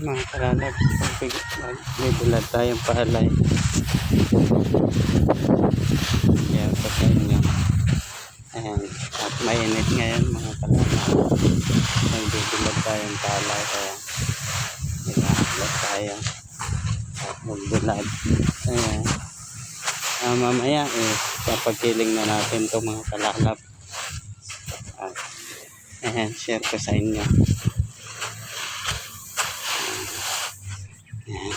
Mga kalalab, magbibilad tayong palay. Yan po sa inyo. Ayan. At mainit ngayon mga kalalab. Magbibilad tayong palay. Kaya naghahalap tayo. At magbilad. Ayan. Mamaya papagkiling na natin ito mga kalalab. At ayan, share ko sa inyo. Ayan.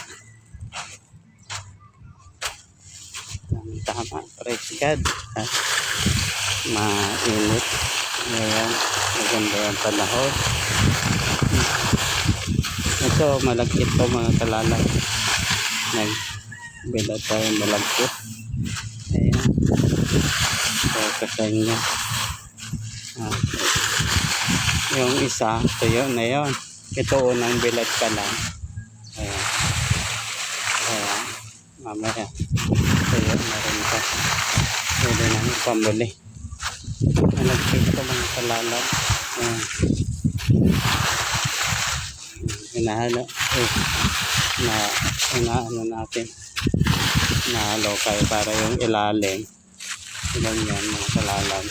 Tama, praise God. At mainit ngayon, maganda yung panahon. Ito malagkit po mga kalalab, nagbilad tayo malagkit. Ayan, so sa inyo. Yung isa tuyo na yun, ito unang bilad pa lang. Ayan, ayan, mamaya tuyo na rin ito, pwede na pamuli. Malagkit ko mga kalalab. Hinahalo na inaano natin, nahalo kayo para yung ilalim ilan yan mga kalalab.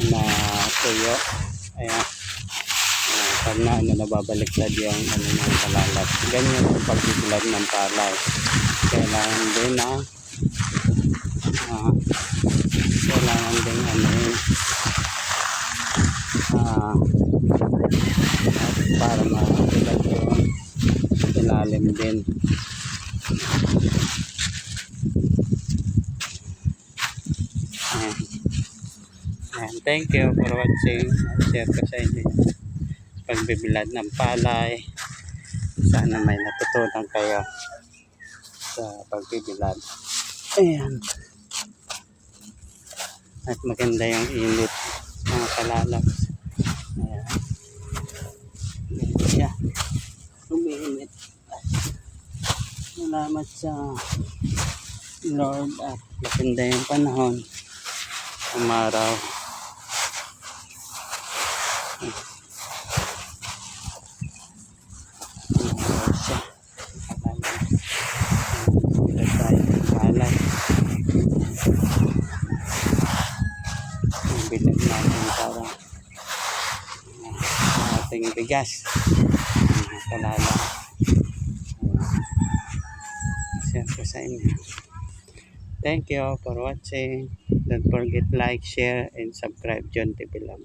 Na tuyo. Ayan, pag na nababaliktad yung mga kalalab. Ganyan yung pagbibilad ng palay. Kailangan din na kailangan din para mabilad yung ilalim din. Ayan. Thank you for watching. Share ko sa inyo pagbibilad ng palay. Sana may natutunan kayo sa pagbibilad. Ayan. At maganda yung init mga kalalab. Ayan. Yeah. Umiinit. Salamat sa Lord at maganda yung panahon. Umaraw. Bilag natin para ating bigas. Kalala. Share ko sa inyo. Thank you for watching. Don't forget like, share, and subscribe John TV Lam.